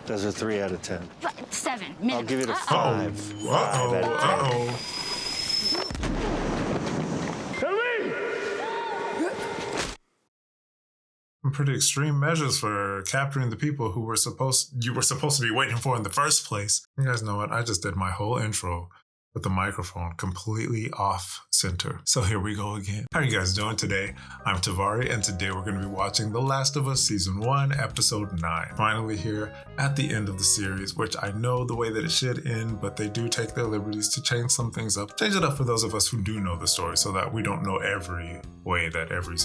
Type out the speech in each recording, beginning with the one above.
That's a 3 out of 10. 7. Minimum. I'll give it a 5. Uh-oh. 5 out of 10. Uh-oh. Some pretty extreme measures for capturing the people who you were supposed to be waiting for in the first place. You guys know what? I just did my whole intro with the microphone completely off center. So here we go again. How are you guys doing today? I'm Tavare, and today we're going to be watching The Last of Us Season 1, Episode 9. Finally here at the end of the series, which I know the way that it should end, but they do take their liberties to change some things up. Change it up for those of us who do know the story so that we don't know every way that every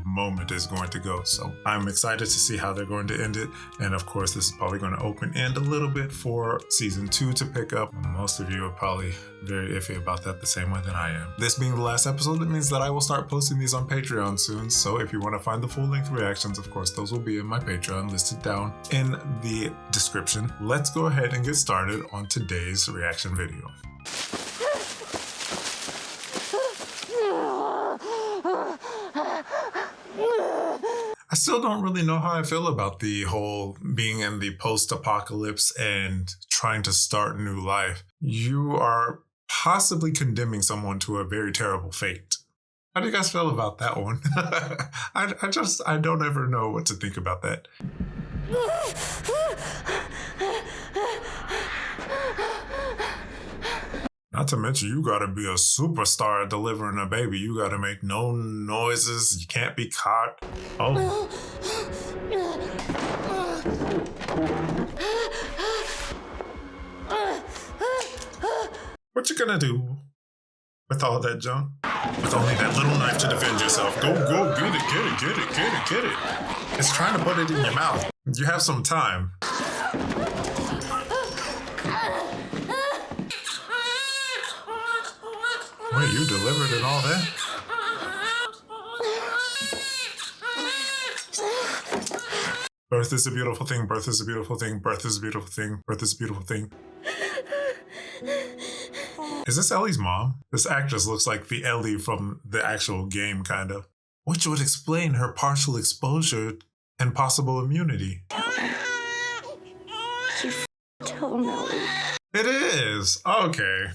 moment is going to go. So I'm excited to see how they're going to end it. And of course, this is probably going to open end a little bit for Season 2 to pick up. Most of you are probably very iffy about that the same way that I am. This being the last episode, that means that I will start posting these on Patreon soon. So if you want to find the full-length reactions, of course, those will be in my Patreon listed down in the description. Let's go ahead and get started on today's reaction video. I still don't really know how I feel about the whole being in the post-apocalypse and trying to start new life. You are possibly condemning someone to a very terrible fate. How do you guys feel about that one? I don't ever know what to think about that. Not to mention, you gotta be a superstar at delivering a baby. You gotta make no noises. You can't be caught. Oh. What you gonna do with all that junk? With only that little knife to defend yourself. Go, get it. It's trying to put it in your mouth. You have some time. Wait, you delivered and all that? Birth is a beautiful thing, birth is a beautiful thing, birth is a beautiful thing, birth is a beautiful thing. Is this Ellie's mom? This actress looks like the Ellie from the actual game, kind of. Which would explain her partial exposure and possible immunity. Tell him, Ellie. It is! Okay.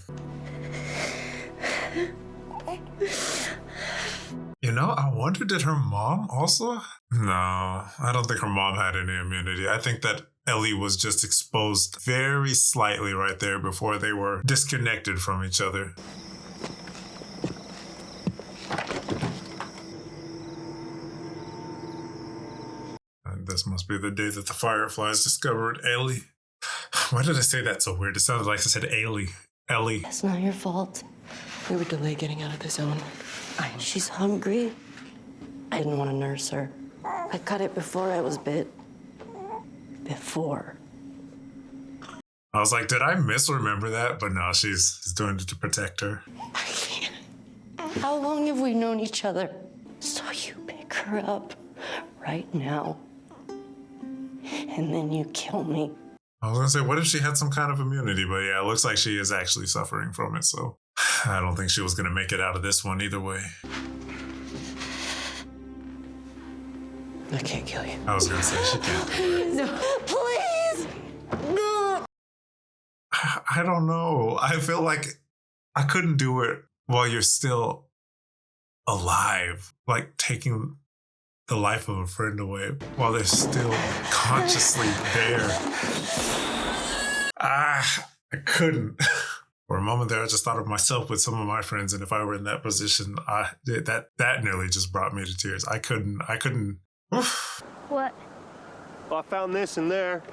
You know, I wonder, did her mom also? No, I don't think her mom had any immunity. I think that Ellie was just exposed very slightly right there before they were disconnected from each other. And this must be the day that the Fireflies discovered Ellie. Why did I say that so weird? It sounded like I said Ellie. Ellie. It's not your fault. We were delayed getting out of the zone. She's hungry. I didn't want to nurse her. I cut it before I was bit. Before. I was like, did I misremember that? But no, she's doing it to protect her. I can't. How long have we known each other? So you pick her up right now. And then you kill me. I was gonna say, what if she had some kind of immunity? But yeah, it looks like she is actually suffering from it, so I don't think she was gonna make it out of this one either way. I can't kill you. I was gonna say, she can't do it. No, please! No! I don't know. I feel like I couldn't do it while you're still alive. Like taking the life of a friend away while they're still consciously there. I couldn't. For a moment there, I just thought of myself with some of my friends, and if I were in that position, that nearly just brought me to tears. I couldn't. Oof. What? I found this in there.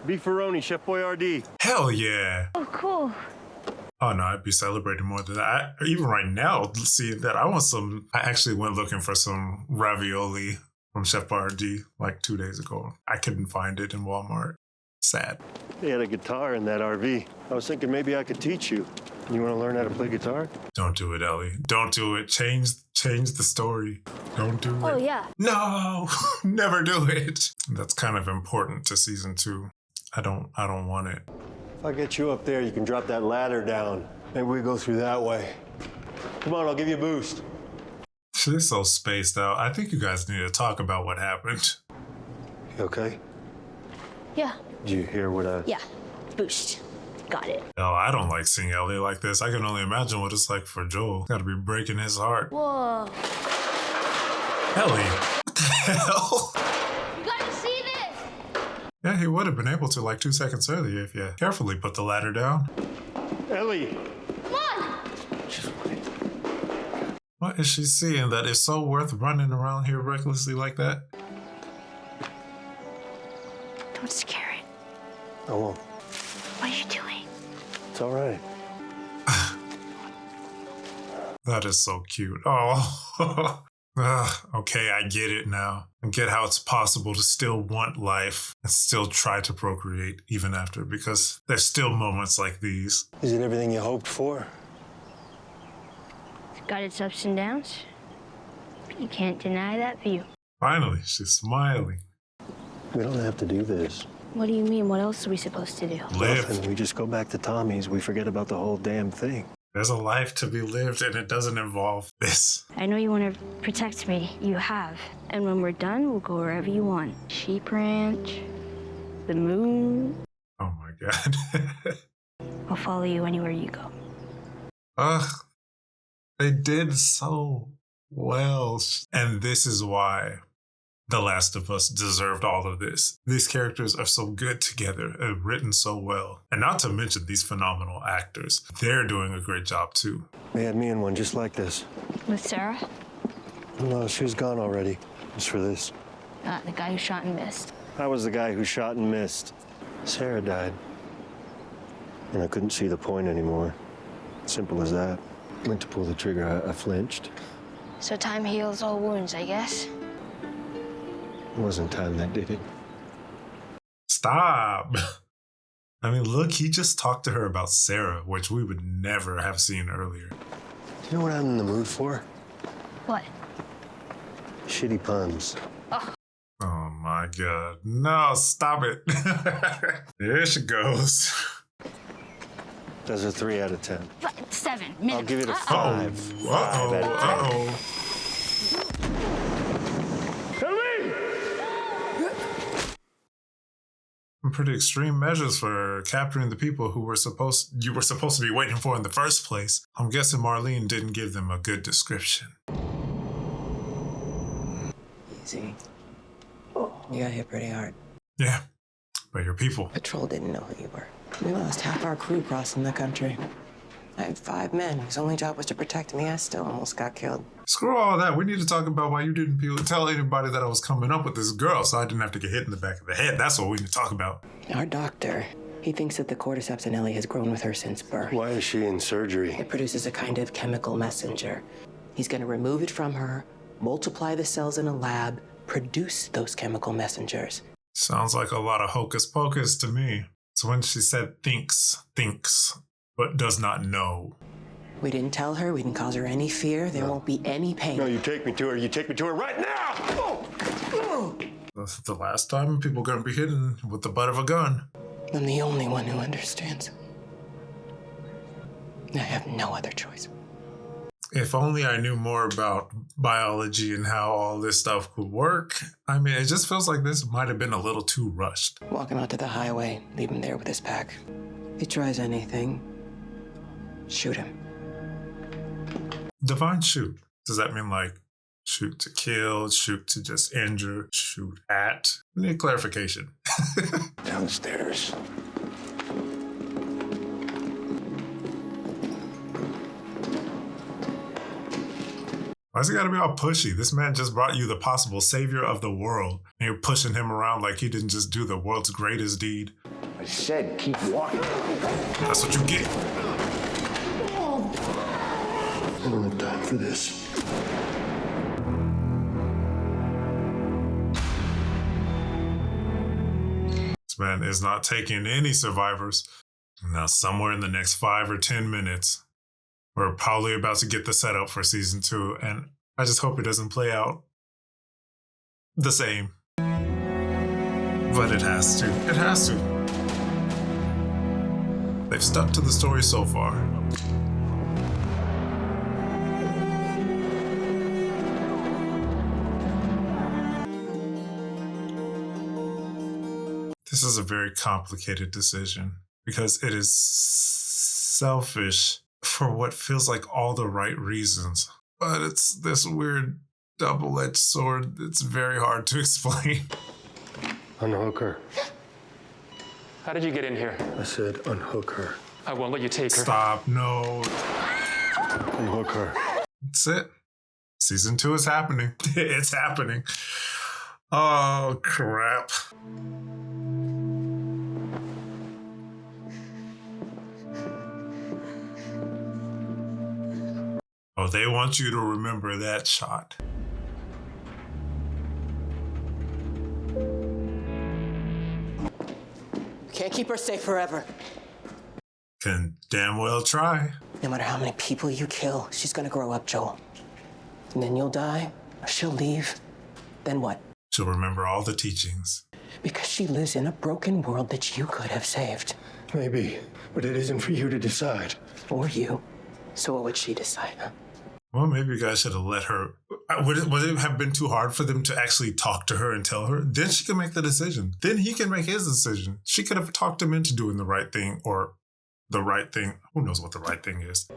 Beefaroni, Chef Boyardee. Hell yeah. Oh, cool. Oh no, I'd be celebrating more than that. Even right now, see that I want some. I actually went looking for some ravioli from Chef Boyardee like 2 days ago. I couldn't find it in Walmart. Sad. They had a guitar in that RV. I was thinking maybe I could teach you. You want to learn how to play guitar? Don't do it, Ellie. Don't do it. Change the story. Don't do it. Oh, yeah. No, never do it. That's kind of important to season 2. I don't want it. If I get you up there, you can drop that ladder down. Maybe we go through that way. Come on, I'll give you a boost. She's so spaced out. I think you guys need to talk about what happened. You okay? Yeah. Did you hear what I... Yeah. Boost. Got it. No, I don't like seeing Ellie like this. I can only imagine what it's like for Joel. Gotta be breaking his heart. Whoa. Ellie, what the hell? You gotta see this! Yeah, he would have been able to like 2 seconds earlier if you carefully put the ladder down. Ellie! Come on! Just wait. What is she seeing that is so worth running around here recklessly like that? Don't scare it. I won't. What are you doing? It's all right. That is so cute. Oh. Okay, I get it now. I get how it's possible to still want life and still try to procreate even after, because there's still moments like these. Is it everything you hoped for? It's got its ups and downs. But you can't deny that view. Finally, she's smiling. We don't have to do this. What do you mean? What else are we supposed to do? Live. Nothing. We just go back to Tommy's. We forget about the whole damn thing. There's a life to be lived, and it doesn't involve this. I know you want to protect me. You have. And when we're done, we'll go wherever you want. Sheep ranch, the moon. Oh my god. I'll follow you anywhere you go. Ugh. They did so well. And this is why The Last of Us deserved all of this. These characters are so good together and written so well. And not to mention these phenomenal actors. They're doing a great job too. They had me in one just like this. With Sarah? No, she was gone already. Just for this. The guy who shot and missed. I was the guy who shot and missed. Sarah died. And I couldn't see the point anymore. Simple as that. Went to pull the trigger, I flinched. So time heals all wounds, I guess. It wasn't time that did it. Stop. I mean, look, he just talked to her about Sarah, which we would never have seen earlier. Do you know what I'm in the mood for? What? Shitty puns. Oh my god. No, stop it. There she goes. That's a 3 out of 10. 7 minutes. I'll give it a Uh-oh. 5. Uh-oh. 5 out of 10. Uh-oh. Some pretty extreme measures for capturing the people who you were supposed to be waiting for in the first place. I'm guessing Marlene didn't give them a good description. Easy. You got hit pretty hard. Yeah, but your people. Patrol didn't know who you were. We lost half our crew crossing the country. I had 5 men whose only job was to protect me. I still almost got killed. Screw all that. We need to talk about why you didn't tell anybody that I was coming up with this girl so I didn't have to get hit in the back of the head. That's what we need to talk about. Our doctor, he thinks that the cordyceps in Ellie has grown with her since birth. Why is she in surgery? It produces a kind of chemical messenger. He's going to remove it from her, multiply the cells in a lab, produce those chemical messengers. Sounds like a lot of hocus pocus to me. So when she said thinks, but does not know. We didn't tell her. We didn't cause her any fear. There won't be any pain. No, you take me to her. You take me to her right now! That's the last time people are going to be hidden with the butt of a gun. I'm the only one who understands. I have no other choice. If only I knew more about biology and how all this stuff could work. I mean, it just feels like this might have been a little too rushed. Walk him out to the highway, leave him there with his pack. If he tries anything, shoot him. Define shoot. Does that mean like shoot to kill, shoot to just injure, shoot at? I need clarification. Downstairs. Why's he gotta be all pushy? This man just brought you the possible savior of the world, and you're pushing him around like he didn't just do the world's greatest deed. I said keep walking. That's what you get. I don't have time for this. This man is not taking any survivors. Now, somewhere in the next 5 or 10 minutes, we're probably about to get the setup for season 2, and I just hope it doesn't play out the same. But it has to. It has to. They've stuck to the story so far. This is a very complicated decision because it is selfish for what feels like all the right reasons. But it's this weird double-edged sword that's very hard to explain. Unhook her. How did you get in here? I said unhook her. I won't let you take her. Stop, no. Unhook her. That's it. Season 2 is happening. It's happening. Oh, crap. Oh, they want you to remember that shot. Can't keep her safe forever. Can damn well try. No matter how many people you kill, she's gonna grow up, Joel. And then you'll die, or she'll leave. Then what? She'll remember all the teachings. Because she lives in a broken world that you could have saved. Maybe, but it isn't for you to decide. Or you. So what would she decide, huh? Well, maybe you guys should have let her. Would it have been too hard for them to actually talk to her and tell her? Then she can make the decision. Then he can make his decision. She could have talked him into doing the right thing, or the right thing. Who knows what the right thing is?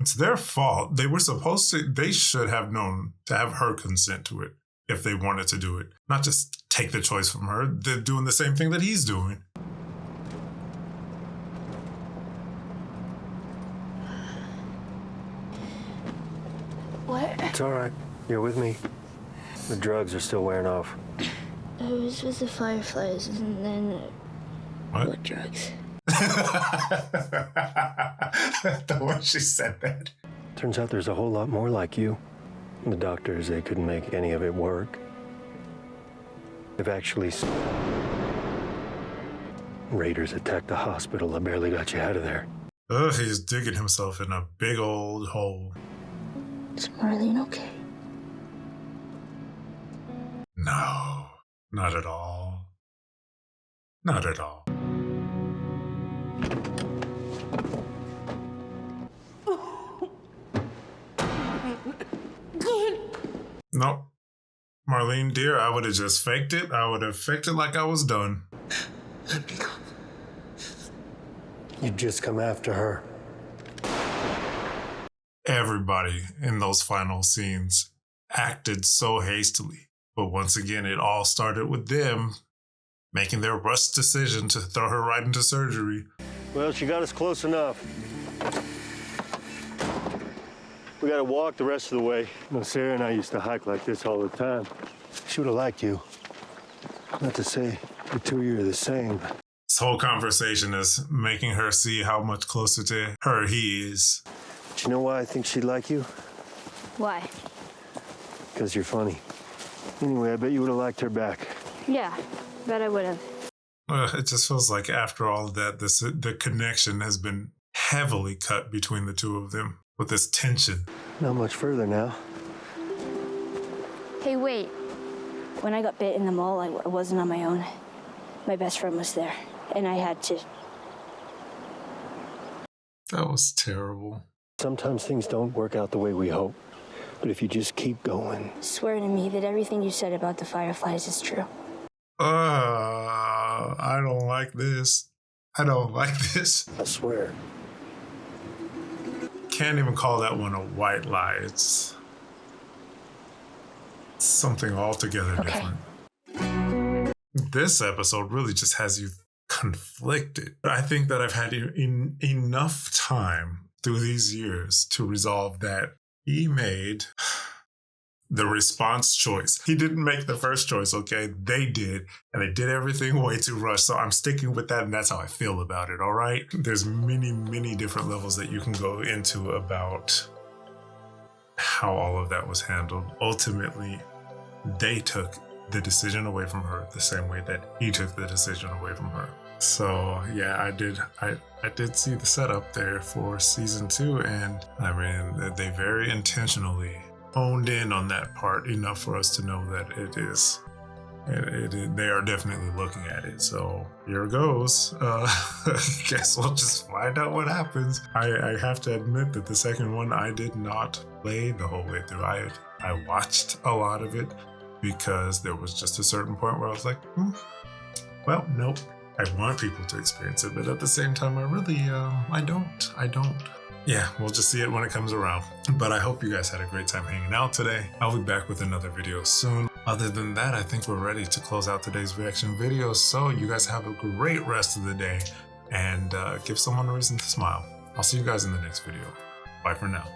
It's their fault. They were supposed to, they should have known to have her consent to it if they wanted to do it. Not just take the choice from her. They're doing the same thing that he's doing. What? It's all right. You're with me. The drugs are still wearing off. I was with the Fireflies, and then... What? What drugs? The way she said that. Turns out there's a whole lot more like you. The doctors, they couldn't make any of it work. They've actually... Raiders attacked the hospital that barely got you out of there. Ugh, he's digging himself in a big old hole. Is Marlene okay? No, not at all. Not at all. Nope. Marlene, dear, I would have just faked it. I would have faked it like I was done. You'd just come after her. Everybody in those final scenes acted so hastily. But once again, it all started with them making their rushed decision to throw her right into surgery. Well, she got us close enough. We gotta walk the rest of the way. You know, Sarah and I used to hike like this all the time. She would have liked you. Not to say the two of you are the same. This whole conversation is making her see how much closer to her he is. But you know why I think she'd like you? Why? Because you're funny. Anyway, I bet you would have liked her back. Yeah, bet I would have. It just feels like after all of that, the connection has been heavily cut between the two of them with this tension. Not much further now. Hey, wait. When I got bit in the mall, I wasn't on my own. My best friend was there, and I had to. That was terrible. Sometimes things don't work out the way we hope. But if you just keep going. Swear to me that everything you said about the Fireflies is true. I don't like this. I don't like this. I swear. Can't even call that one a white lie. It's something altogether different. This episode really just has you conflicted. I think that I've had enough time through these years to resolve that he made the response choice. He didn't make the first choice, okay? They did, and they did everything way too rushed. So I'm sticking with that, and that's how I feel about it, all right? There's many, many different levels that you can go into about how all of that was handled. Ultimately, they took the decision away from her the same way that he took the decision away from her. So yeah, I did see the setup there for season 2, and I mean, they very intentionally honed in on that part enough for us to know that they are definitely looking at it. So here goes. Guess we'll just find out what happens. I have to admit that the second one I did not played the whole way through. I watched a lot of it because there was just a certain point where I was like, well, nope. I want people to experience it, but at the same time, I really, I don't. Yeah, we'll just see it when it comes around. But I hope you guys had a great time hanging out today. I'll be back with another video soon. Other than that, I think we're ready to close out today's reaction video. So you guys have a great rest of the day and give someone a reason to smile. I'll see you guys in the next video. Bye for now.